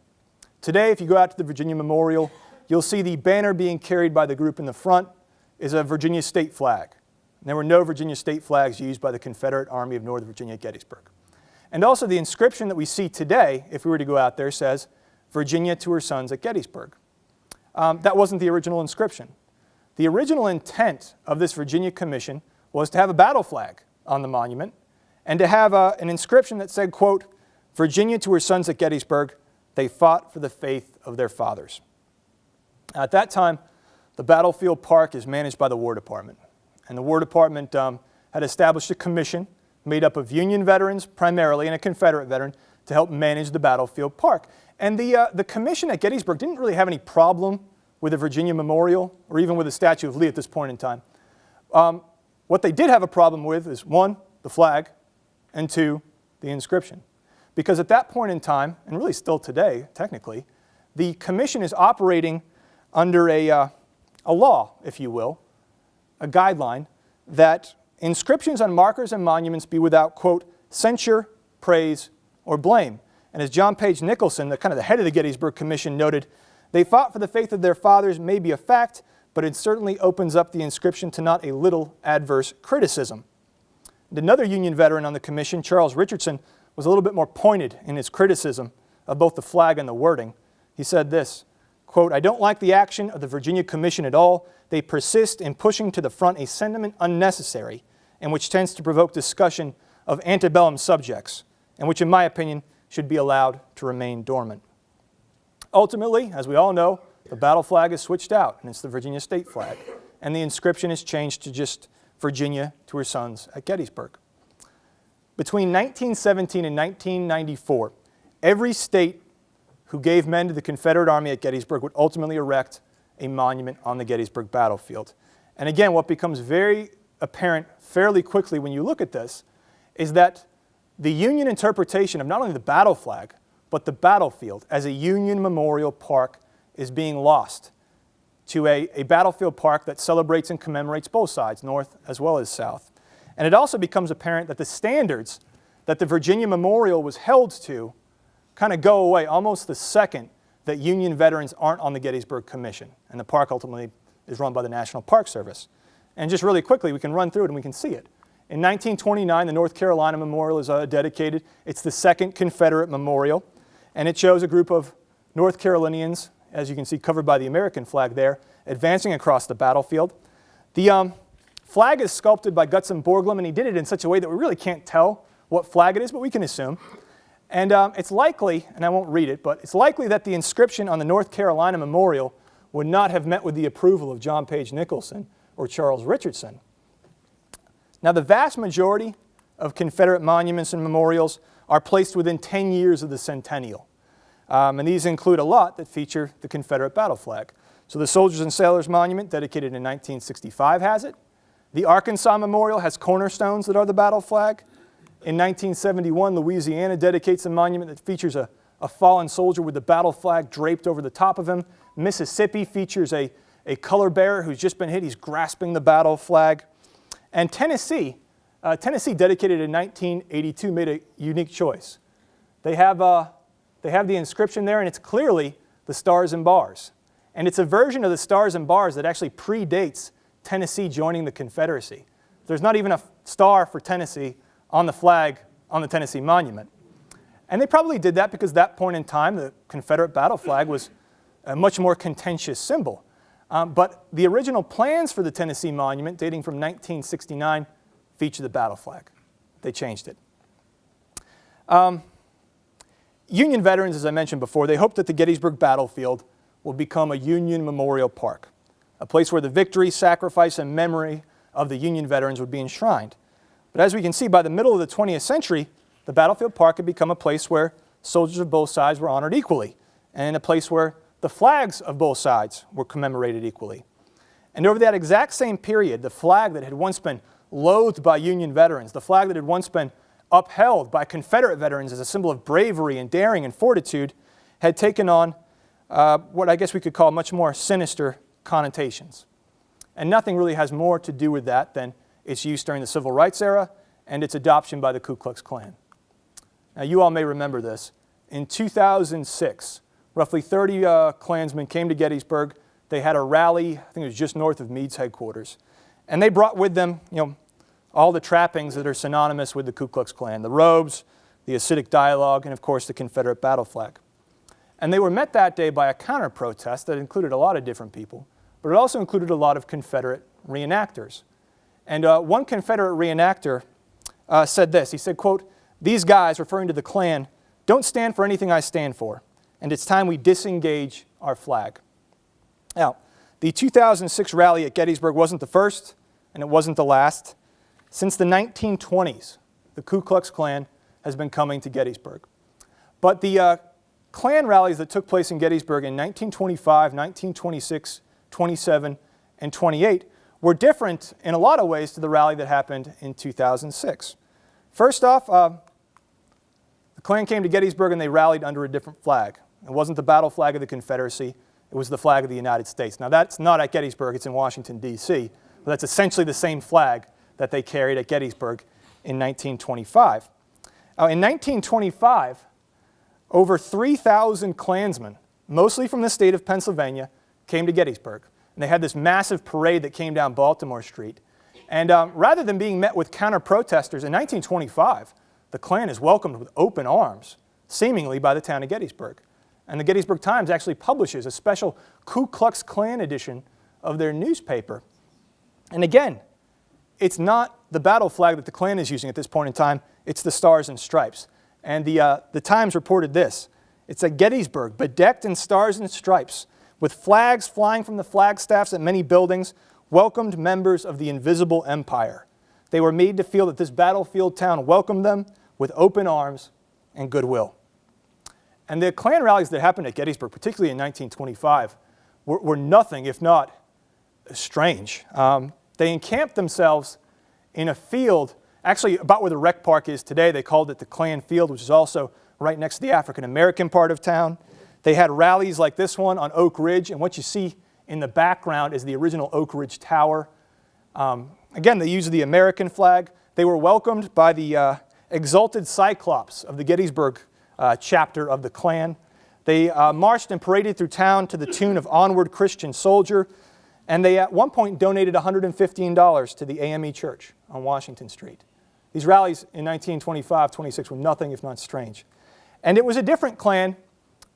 Today, if you go out to the Virginia Memorial, you'll see the banner being carried by the group in the front is a Virginia state flag. And there were no Virginia state flags used by the Confederate Army of Northern Virginia at Gettysburg. And also the inscription that we see today, if we were to go out there, says, "Virginia to her sons at Gettysburg." That wasn't the original inscription. The original intent of this Virginia Commission was to have a battle flag on the monument and to have an inscription that said, quote, "Virginia to her sons at Gettysburg, they fought for the faith of their fathers." At that time, the battlefield park is managed by the War Department. And the War Department had established a commission made up of Union veterans primarily and a Confederate veteran to help manage the battlefield park. And the commission at Gettysburg didn't really have any problem with the Virginia Memorial or even with the Statue of Lee at this point in time. What they did have a problem with is, one, the flag, and two, the inscription. Because at that point in time, and really still today, technically, the commission is operating under a law, if you will, a guideline, that inscriptions on markers and monuments be without, quote, "censure, praise, or blame." And as John Page Nicholson, the head of the Gettysburg Commission, noted, "They fought for the faith of their fathers may be a fact, but it certainly opens up the inscription to not a little adverse criticism." And another Union veteran on the commission, Charles Richardson, was a little bit more pointed in his criticism of both the flag and the wording. He said this, quote, "I don't like the action of the Virginia Commission at all. They persist in pushing to the front a sentiment unnecessary and which tends to provoke discussion of antebellum subjects, and which, in my opinion, should be allowed to remain dormant." Ultimately, as we all know, the battle flag is switched out, and it's the Virginia state flag, and the inscription is changed to just "Virginia to her sons at Gettysburg." Between 1917 and 1994, every state who gave men to the Confederate Army at Gettysburg would ultimately erect a monument on the Gettysburg battlefield. And again, what becomes very apparent fairly quickly when you look at this is that the Union interpretation of not only the battle flag, but the battlefield as a Union memorial park is being lost to a battlefield park that celebrates and commemorates both sides, North as well as South. And it also becomes apparent that the standards that the Virginia Memorial was held to kind of go away almost the second that Union veterans aren't on the Gettysburg Commission. And the park ultimately is run by the National Park Service. And just really quickly, we can run through it and we can see it. In 1929, the North Carolina Memorial is dedicated. It's the second Confederate memorial. And it shows a group of North Carolinians, as you can see covered by the American flag there, advancing across the battlefield. The flag is sculpted by Gutzon Borglum, and he did it in such a way that we really can't tell what flag it is, but we can assume. And it's likely, and I won't read it, but it's likely that the inscription on the North Carolina Memorial would not have met with the approval of John Page Nicholson or Charles Richardson. Now, the vast majority of Confederate monuments and memorials are placed within 10 years of the centennial. And these include a lot that feature the Confederate battle flag. So the Soldiers and Sailors Monument, dedicated in 1965, has it. The Arkansas Memorial has cornerstones that are the battle flag. In 1971, Louisiana dedicates a monument that features a fallen soldier with the battle flag draped over the top of him. Mississippi features a color bearer who's just been hit. He's grasping the battle flag. And Tennessee dedicated in 1982, made a unique choice. They have the inscription there, and it's clearly the Stars and Bars. And it's a version of the Stars and Bars that actually predates Tennessee joining the Confederacy. There's not even a star for Tennessee on the flag on the Tennessee Monument. And they probably did that because at that point in time, the Confederate battle flag was a much more contentious symbol. But the original plans for the Tennessee Monument, dating from 1969, feature the battle flag. They changed it. Union veterans, as I mentioned before, they hope that the Gettysburg battlefield will become a Union Memorial Park, a place where the victory, sacrifice, and memory of the Union veterans would be enshrined. But as we can see, by the middle of the 20th century, the battlefield park had become a place where soldiers of both sides were honored equally, and a place where the flags of both sides were commemorated equally. And over that exact same period, the flag that had once been loathed by Union veterans, the flag that had once been upheld by Confederate veterans as a symbol of bravery and daring and fortitude, had taken on what I guess we could call much more sinister connotations. And nothing really has more to do with that than its use during the Civil Rights era and its adoption by the Ku Klux Klan. Now, you all may remember this. In 2006, roughly 30 Klansmen came to Gettysburg. They had a rally, I think it was just north of Meade's headquarters. And they brought with them, all the trappings that are synonymous with the Ku Klux Klan, the robes, the acidic dialogue, and of course the Confederate battle flag. And they were met that day by a counter-protest that included a lot of different people, but it also included a lot of Confederate reenactors. And one Confederate reenactor said this. He said, quote, "These guys," referring to the Klan, "don't stand for anything I stand for, and it's time we disengage our flag." Now, the 2006 rally at Gettysburg wasn't the first, and it wasn't the last. Since the 1920s, the Ku Klux Klan has been coming to Gettysburg. But the Klan rallies that took place in Gettysburg in 1925, 1926, 27, and 28 were different in a lot of ways to the rally that happened in 2006. First off, the Klan came to Gettysburg and they rallied under a different flag. It wasn't the battle flag of the Confederacy, it was the flag of the United States. Now that's not at Gettysburg, it's in Washington, D.C., but that's essentially the same flag that they carried at Gettysburg in 1925. In 1925, over 3,000 Klansmen, mostly from the state of Pennsylvania, came to Gettysburg. And they had this massive parade that came down Baltimore Street. And rather than being met with counter-protesters, in 1925, the Klan is welcomed with open arms, seemingly by the town of Gettysburg. And the Gettysburg Times actually publishes a special Ku Klux Klan edition of their newspaper. And again, it's not the battle flag that the Klan is using at this point in time, it's the Stars and Stripes. And the Times reported this. It's at Gettysburg, bedecked in stars and stripes, with flags flying from the flagstaffs at many buildings, welcomed members of the invisible empire. They were made to feel that this battlefield town welcomed them with open arms and goodwill. And the Klan rallies that happened at Gettysburg, particularly in 1925, were nothing if not strange. They encamped themselves in a field, actually about where the rec park is today. They called it the Klan Field, which is also right next to the African-American part of town. They had rallies like this one on Oak Ridge, and what you see in the background is the original Oak Ridge Tower. Again, they used the American flag. They were welcomed by the exalted Cyclops of the Gettysburg chapter of the Klan. They marched and paraded through town to the tune of Onward Christian Soldier, and they at one point donated $115 to the AME Church on Washington Street. These rallies in 1925-26 were nothing if not strange. And it was a different Klan,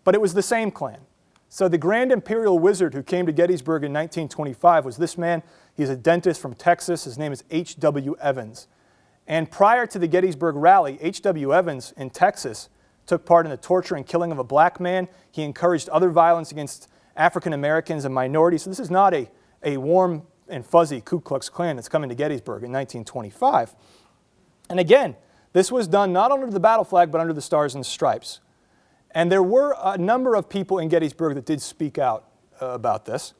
but it was the same Klan. So the Grand Imperial Wizard who came to Gettysburg in 1925 was this man. He's a dentist from Texas. His name is H.W. Evans. And prior to the Gettysburg rally, H.W. Evans in Texas took part in the torture and killing of a black man. He encouraged other violence against African Americans and minorities. So this is not a warm and fuzzy Ku Klux Klan that's coming to Gettysburg in 1925. And again, this was done not under the battle flag, but under the Stars and Stripes. And there were a number of people in Gettysburg that did speak out about this.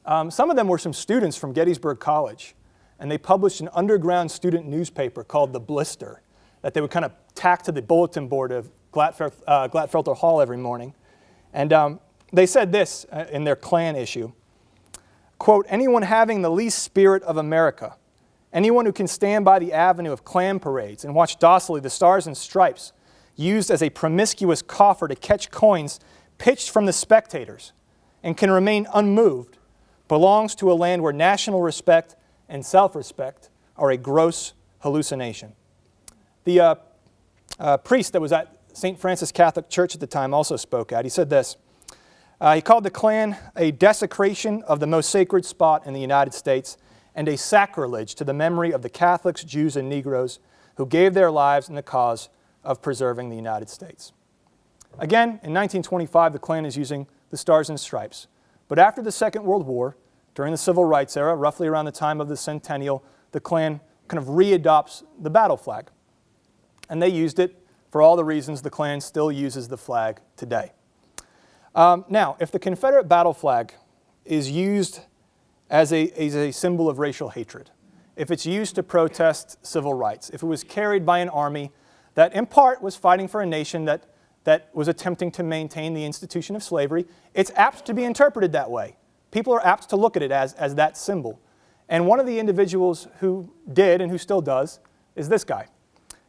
Some of them were some students from Gettysburg College, and they published an underground student newspaper called The Blister that they would kind of tack to the bulletin board of Glatfelter Hall every morning. And they said this in their Klan issue, quote, "Anyone having the least spirit of America, anyone who can stand by the avenue of Klan parades and watch docilely the Stars and Stripes used as a promiscuous coffer to catch coins pitched from the spectators and can remain unmoved, belongs to a land where national respect and self-respect are a gross hallucination." The priest that was at St. Francis Catholic Church at the time also spoke out. He said this. He called the Klan a desecration of the most sacred spot in the United States and a sacrilege to the memory of the Catholics, Jews, and Negroes who gave their lives in the cause of preserving the United States. Again, in 1925, the Klan is using the Stars and Stripes. But after the Second World War, during the Civil Rights era, roughly around the time of the centennial, the Klan kind of readopts the battle flag. And they used it for all the reasons the Klan still uses the flag today. Now, if the Confederate battle flag is used as a symbol of racial hatred, if it's used to protest civil rights, if it was carried by an army that in part was fighting for a nation that was attempting to maintain the institution of slavery, it's apt to be interpreted that way. People are apt to look at it as that symbol. And one of the individuals who did and who still does is this guy.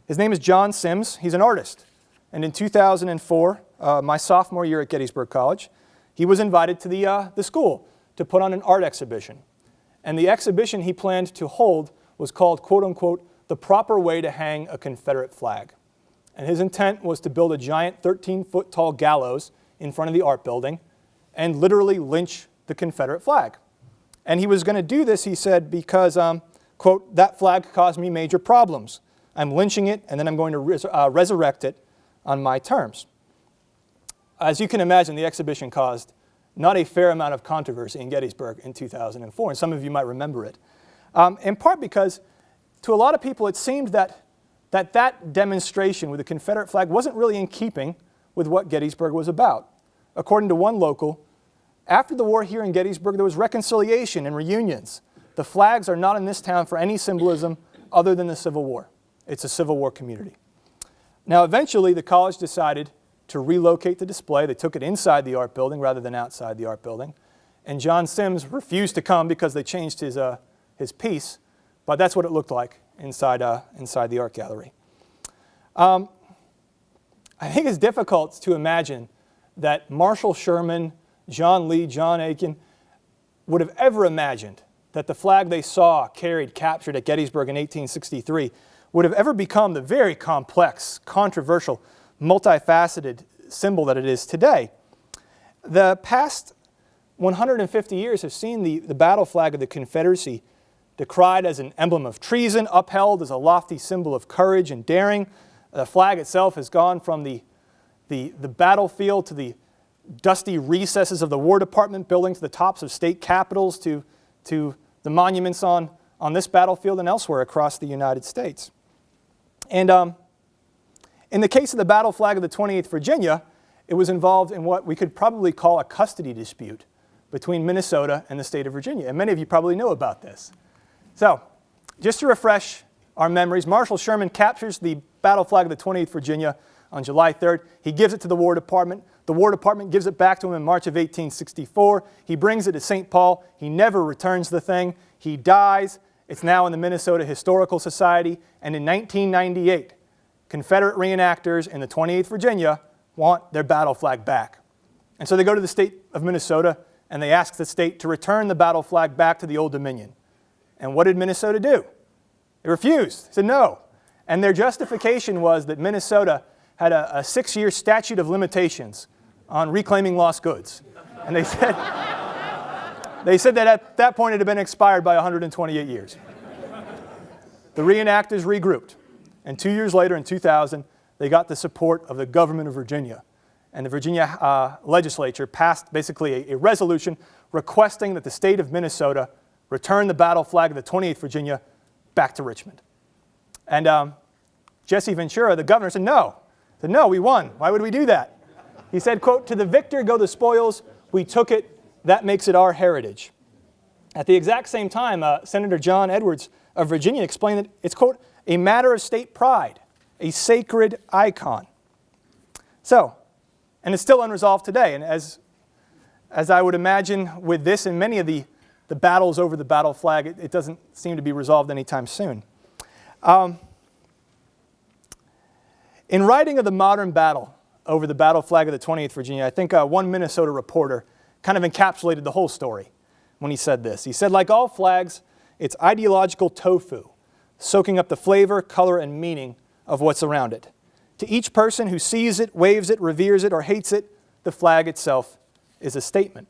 His name is John Sims. He's an artist. And in 2004, my sophomore year at Gettysburg College, he was invited to the school to put on an art exhibition. And the exhibition he planned to hold was called, quote unquote, "The Proper Way to Hang a Confederate Flag." And his intent was to build a giant 13-foot tall gallows in front of the art building and literally lynch the Confederate flag. And he was going to do this, he said, because, quote, "that flag caused me major problems. I'm lynching it, and then I'm going to resurrect it on my terms." As you can imagine, the exhibition caused not a fair amount of controversy in Gettysburg in 2004, and some of you might remember it. In part because, to a lot of people, it seemed that demonstration with the Confederate flag wasn't really in keeping with what Gettysburg was about. According to one local, after the war here in Gettysburg, there was reconciliation and reunions. The flags are not in this town for any symbolism other than the Civil War. It's a Civil War community. Now, eventually, the college decided to relocate the display. They took it inside the art building rather than outside the art building. And John Sims refused to come because they changed his piece, but that's what it looked like inside the art gallery. I think it's difficult to imagine that Marshall Sherman, John Lee, John Eagan would have ever imagined that the flag they saw carried, captured at Gettysburg in 1863 would have ever become the very complex, controversial, multifaceted symbol that it is today. The past 150 years have seen the battle flag of the Confederacy decried as an emblem of treason, upheld as a lofty symbol of courage and daring. The flag itself has gone from the battlefield to the dusty recesses of the War Department buildings, to the tops of state capitals, to the monuments on this battlefield and elsewhere across the United States. And in the case of the battle flag of the 28th Virginia, it was involved in what we could probably call a custody dispute between Minnesota and the state of Virginia. And many of you probably know about this. So, just to refresh our memories, Marshall Sherman captures the battle flag of the 28th Virginia on July 3rd. He gives it to the War Department. The War Department gives it back to him in March of 1864. He brings it to St. Paul. He never returns the thing. He dies. It's now in the Minnesota Historical Society. And in 1998, Confederate reenactors in the 28th Virginia want their battle flag back. And so they go to the state of Minnesota and they ask the state to return the battle flag back to the Old Dominion. And what did Minnesota do? They refused. They said no. And their justification was that Minnesota had a 6-year statute of limitations on reclaiming lost goods. And they said that at that point it had been expired by 128 years. The reenactors regrouped. And 2 years later, in 2000, they got the support of the government of Virginia. And the Virginia legislature passed basically a resolution requesting that the state of Minnesota return the battle flag of the 28th Virginia back to Richmond. And Jesse Ventura, the governor, said no. He said, no, we won. Why would we do that? He said, quote, "To the victor go the spoils. We took it. That makes it our heritage." At the exact same time, Senator John Edwards of Virginia explained that it's, quote, "a matter of state pride, a sacred icon." So, and it's still unresolved today. And as I would imagine with this and many of the battles over the battle flag, it doesn't seem to be resolved anytime soon. In writing of the modern battle over the battle flag of the 28th Virginia, I think one Minnesota reporter kind of encapsulated the whole story when he said this. He said, "Like all flags, it's ideological tofu, soaking up the flavor, color, and meaning of what's around it. To each person who sees it, waves it, reveres it, or hates it, the flag itself is a statement."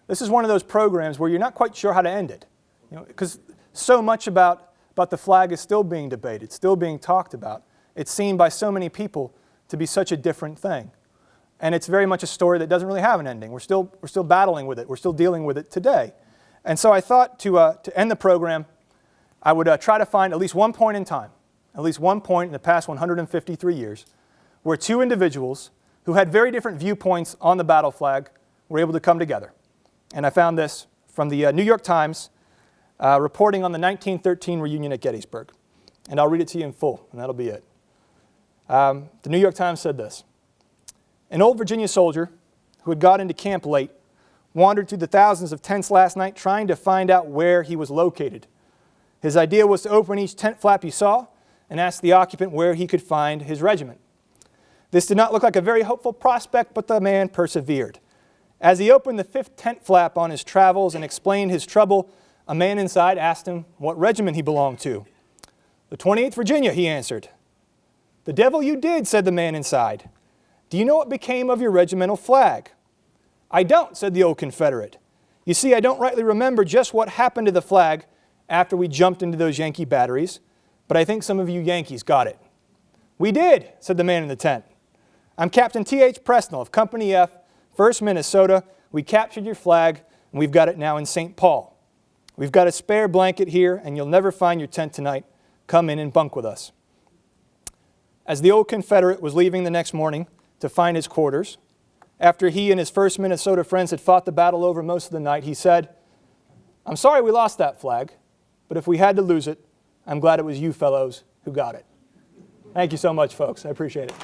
This is one of those programs where you're not quite sure how to end it, because so much about the flag is still being debated, still being talked about. It's seen by so many people to be such a different thing. And it's very much a story that doesn't really have an ending. We're still battling with it. We're still dealing with it today. And so I thought to end the program, I would try to find at least one point in time, at least one point in the past 153 years, where two individuals who had very different viewpoints on the battle flag were able to come together. And I found this from the New York Times, reporting on the 1913 reunion at Gettysburg. And I'll read it to you in full, and that'll be it. The New York Times said this: "An old Virginia soldier who had got into camp late wandered through the thousands of tents last night trying to find out where he was located. His idea was to open each tent flap he saw and ask the occupant where he could find his regiment. This did not look like a very hopeful prospect, but the man persevered. As he opened the 5th tent flap on his travels and explained his trouble, a man inside asked him what regiment he belonged to. 'The 28th Virginia,' he answered. 'The devil you did,' said the man inside. 'Do you know what became of your regimental flag?' 'I don't,' said the old Confederate. 'You see, I don't rightly remember just what happened to the flag after we jumped into those Yankee batteries, but I think some of you Yankees got it.' 'We did,' said the man in the tent. 'I'm Captain T.H. Presnell of Company F, 1st Minnesota. We captured your flag, and we've got it now in St. Paul. We've got a spare blanket here, and you'll never find your tent tonight. Come in and bunk with us.' As the old Confederate was leaving the next morning to find his quarters, after he and his 1st Minnesota friends had fought the battle over most of the night, he said, 'I'm sorry we lost that flag, but if we had to lose it, I'm glad it was you fellows who got it.'" Thank you so much, folks. I appreciate it.